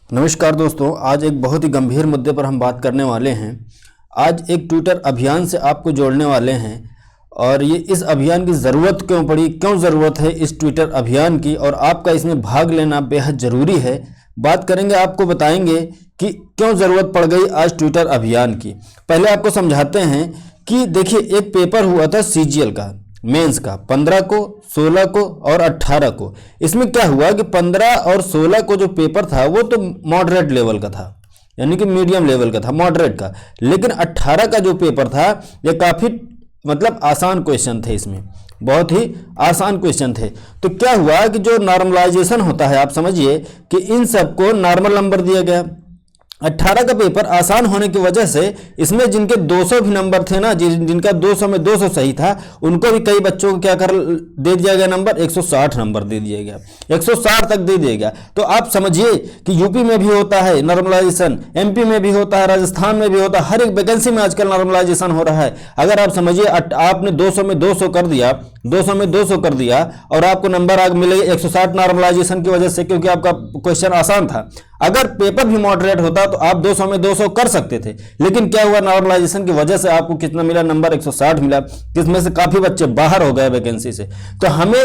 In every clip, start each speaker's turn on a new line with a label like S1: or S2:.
S1: नमस्कार दोस्तों, आज एक बहुत ही गंभीर मुद्दे पर हम बात करने वाले हैं। आज एक ट्विटर अभियान से आपको जोड़ने वाले हैं और ये इस अभियान की ज़रूरत क्यों पड़ी, क्यों ज़रूरत है इस ट्विटर अभियान की और आपका इसमें भाग लेना बेहद ज़रूरी है। बात करेंगे, आपको बताएंगे कि क्यों ज़रूरत पड़ गई आज ट्विटर अभियान की। पहले आपको समझाते हैं कि देखिए, एक पेपर हुआ था सीजीएल का, मेंस का, 15 को, 16 को और 18 को। इसमें क्या हुआ कि 15 और 16 को जो पेपर था वो तो मॉडरेट लेवल का था, यानी कि मीडियम लेवल का था, मॉडरेट का। लेकिन 18 का जो पेपर था ये काफ़ी आसान क्वेश्चन थे, इसमें बहुत ही आसान क्वेश्चन थे। तो क्या हुआ कि जो नॉर्मलाइजेशन होता है, आप समझिए कि इन सबको नॉर्मल नंबर दिया गया। 18 का पेपर आसान होने की वजह से इसमें जिनके 200 भी नंबर थे ना, जिनका 200 में 200 सही था, उनको भी कई बच्चों को क्या कर दे दिया गया नंबर, 160 नंबर दे दिया गया, 160 तक दे दिया गया। तो आप समझिए कि यूपी में भी होता है नॉर्मलाइजेशन, एमपी में भी होता है, राजस्थान में भी होता है, हर एक वैकेंसी में आजकल नॉर्मलाइजेशन हो रहा है। अगर आप समझिए आपने 200 में 200 कर दिया, 200 में 200 कर दिया और आपको नंबर आगे मिले 160 नॉर्मलाइजेशन की वजह से, क्योंकि आपका क्वेश्चन आसान था। अगर पेपर भी मॉडरेट होता तो आप 200 में 200 कर सकते थे, लेकिन क्या हुआ, नॉर्मलाइजेशन की वजह से आपको कितना मिला नंबर, 160 मिला, जिसमें से काफी बच्चे बाहर हो गए वैकेंसी से। तो हमें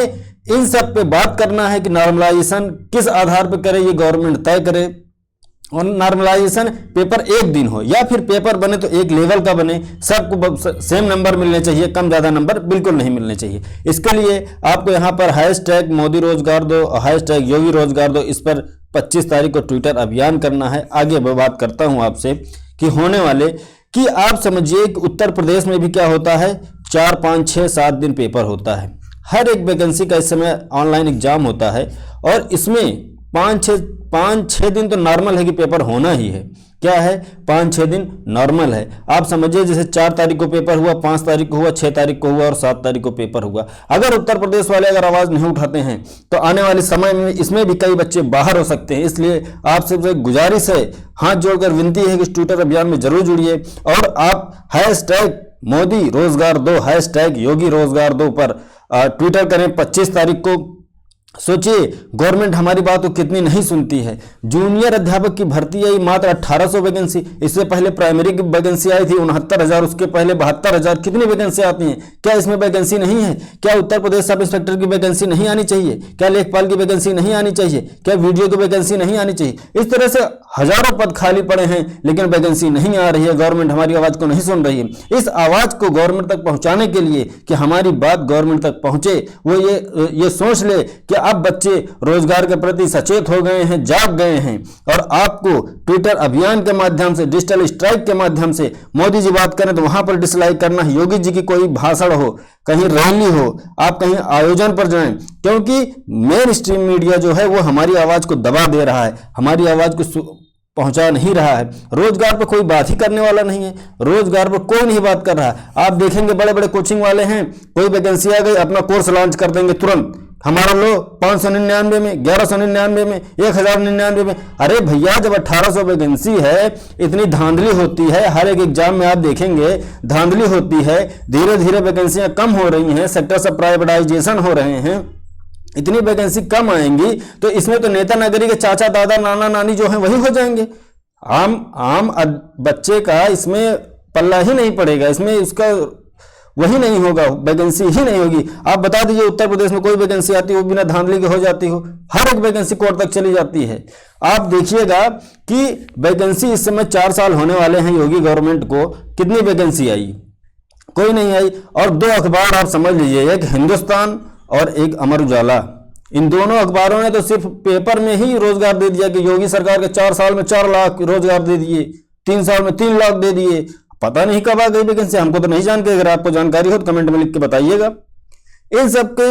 S1: इन सब पे बात करना है कि नॉर्मलाइजेशन किस आधार पर करे, ये गवर्नमेंट तय करे। और नॉर्मलाइजेशन पेपर एक दिन हो या फिर पेपर बने तो एक लेवल का बने, सबको सेम नंबर मिलने चाहिए, कम ज़्यादा नंबर बिल्कुल नहीं मिलने चाहिए। इसके लिए आपको यहाँ पर हैशटैग मोदी रोजगार दो, हैशटैग योगी रोजगार दो, इस पर 25 तारीख को ट्विटर अभियान करना है। आगे मैं बात करता हूँ आपसे कि होने वाले, कि आप समझिए कि उत्तर प्रदेश में भी क्या होता है, 4, 5, 6, 7 दिन पेपर होता है। हर एक वैकेंसी का इस समय ऑनलाइन एग्जाम होता है और इसमें 5-6 दिन तो नॉर्मल है कि पेपर होना ही है। क्या है, 5-6 दिन नॉर्मल है। आप समझिए जैसे 4 तारीख को पेपर हुआ, 5 तारीख को हुआ, 6 तारीख को हुआ और 7 तारीख को पेपर हुआ। अगर उत्तर प्रदेश वाले अगर आवाज़ नहीं उठाते हैं तो आने वाले समय में इसमें भी कई बच्चे बाहर हो सकते हैं। इसलिए आपसे गुजारिश है, हाथ जोड़कर विनती है कि ट्विटर अभियान में जरूर जुड़िए और आप हैशटैग मोदी रोजगार दो, हैशटैग योगी रोजगार दो पर ट्विटर करें 25 तारीख को। सोचिए, गवर्नमेंट हमारी बात को कितनी नहीं सुनती है। जूनियर अध्यापक की भर्ती आई मात्र 1800 वैकेंसी, इससे पहले प्राइमरी की वैकेंसी आई थी 69,000, उसके पहले 72,000। कितनी वैकेंसी आती हैं? क्या इसमें वैकेंसी नहीं है? क्या उत्तर प्रदेश सब इंस्पेक्टर की वैकेंसी नहीं आनी चाहिए? क्या लेखपाल की वैकेंसी नहीं आनी चाहिए? क्या वीडियो की वैकेंसी नहीं आनी चाहिए? इस तरह से हजारों पद खाली पड़े हैं लेकिन वैकेंसी नहीं आ रही है। गवर्नमेंट हमारी आवाज को नहीं सुन रही है। इस आवाज को गवर्नमेंट तक पहुंचाने के लिए कि हमारी बात गवर्नमेंट तक पहुंचे, वो ये सोच ले कि अब बच्चे रोजगार के प्रति सचेत हो गए हैं, जाग गए हैं और आपको ट्विटर अभियान के माध्यम से, डिजिटल स्ट्राइक के माध्यम से मोदी जी बात करें तो वहां पर डिसलाइक करना है। योगी जी की कोई भाषण हो, कहीं रैली हो, आप कहीं आयोजन पर जाएं, क्योंकि मेन स्ट्रीम मीडिया जो है वो हमारी आवाज को दबा दे रहा है, हमारी आवाज को पहुंचा नहीं रहा है। रोजगार पर कोई बात ही करने वाला नहीं है, रोजगार पर कोई नहीं बात कर रहा। आप देखेंगे बड़े बड़े कोचिंग वाले हैं, कोई वैकेंसी आ गई अपना कोर्स लॉन्च कर देंगे तुरंत, हमारा लो 599 में, 1199 में, 1099 में। अरे भैया, जब 1800 वैकेंसी है, इतनी धांधली होती है, हर एक एग्जाम में आप देखेंगे धांधली होती है। धीरे धीरे वैकेंसियां कम हो रही हैं, सेक्टर सब प्राइवेटाइजेशन हो रहे हैं, इतनी वैकेंसी कम आएंगी तो इसमें तो नेता नगरी के चाचा दादा नाना नानी जो हैं वही हो जाएंगे। आम बच्चे का इसमें पल्ला ही नहीं पड़ेगा, इसमें उसका वही नहीं होगा, वैकेंसी ही नहीं होगी। आप बता दीजिए उत्तर प्रदेश में कोई वैकेंसी आती हो बिना धांधली के हो जाती हो, हर एक वैकेंसी कोर्ट तक चली जाती है। आप देखिएगा कि वैकेंसी इस समय 4 साल होने वाले हैं योगी गवर्नमेंट को, कितनी वैकेंसी आई? कोई नहीं आई। और 2 अखबार आप समझ लीजिए, एक हिंदुस्तान और एक अमर उजाला, इन दोनों अखबारों ने तो सिर्फ पेपर में ही रोजगार दे दिया कि योगी सरकार के 4 साल में 4 लाख रोजगार दे दिए, 3 साल में 3 लाख दे दिए। पता नहीं कब आ गई वैकेंसी, हमको तो नहीं जानते। अगर आपको जानकारी हो तो कमेंट में लिख के बताइएगा। इन सब के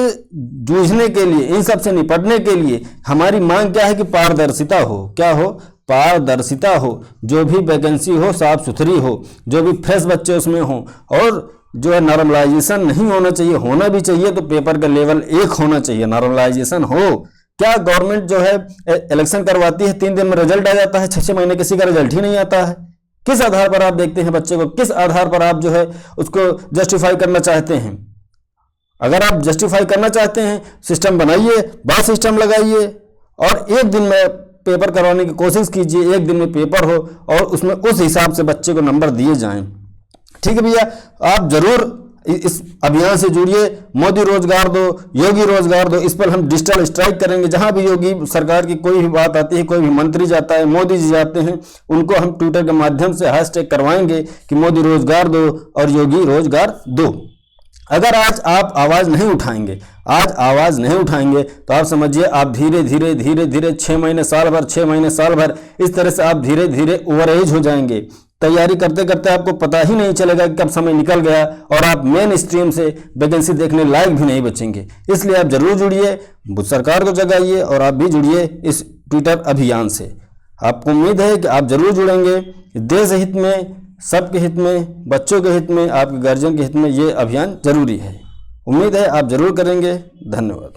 S1: जूझने के लिए, इन सब से निपटने के लिए हमारी मांग क्या है कि पारदर्शिता हो। क्या हो? पारदर्शिता हो। जो भी वैकेंसी हो साफ सुथरी हो, जो भी फ्रेश बच्चे उसमें हो, और जो है नॉर्मलाइजेशन नहीं होना चाहिए, होना भी चाहिए तो पेपर का लेवल 1 होना चाहिए, नॉर्मलाइजेशन हो। क्या गवर्नमेंट जो है इलेक्शन करवाती है, 3 दिन में रिजल्ट आ जाता है, 6-6 महीने किसी का रिजल्ट ही नहीं आता है। किस आधार पर आप देखते हैं बच्चे को, किस आधार पर आप जो है उसको जस्टिफाई करना चाहते हैं? अगर आप जस्टिफाई करना चाहते हैं, सिस्टम बनाइए, बड़ा सिस्टम लगाइए और एक दिन में पेपर करवाने की कोशिश कीजिए, एक दिन में पेपर हो और उसमें उस हिसाब से बच्चे को नंबर दिए जाएं। ठीक है भैया, आप जरूर इस अभियान से जुड़िए। मोदी रोजगार दो, योगी रोजगार दो, इस पर हम डिजिटल स्ट्राइक करेंगे। जहां भी योगी सरकार की कोई भी बात आती है, कोई भी मंत्री जाता है, मोदी जी जाते हैं, उनको हम ट्विटर के माध्यम से हैशटैग करवाएंगे कि मोदी रोजगार दो और योगी रोजगार दो। अगर आज आप आवाज़ नहीं उठाएंगे, आज आवाज़ नहीं उठाएंगे तो आप समझिए आप धीरे धीरे धीरे धीरे 6 महीने साल भर, 6 महीने साल भर, इस तरह से आप धीरे धीरे ओवर एज हो जाएंगे। तैयारी करते करते आपको पता ही नहीं चलेगा कि कब समय निकल गया और आप मेन स्ट्रीम से वैकेंसी देखने लायक भी नहीं बचेंगे। इसलिए आप जरूर जुड़िए, सरकार को जगाइए और आप भी जुड़िए इस ट्विटर अभियान से। आपको उम्मीद है कि आप जरूर जुड़ेंगे। देश हित में, सबके हित में, बच्चों के हित में, आपके गार्जियन के हित में ये अभियान जरूरी है। उम्मीद है आप जरूर करेंगे। धन्यवाद।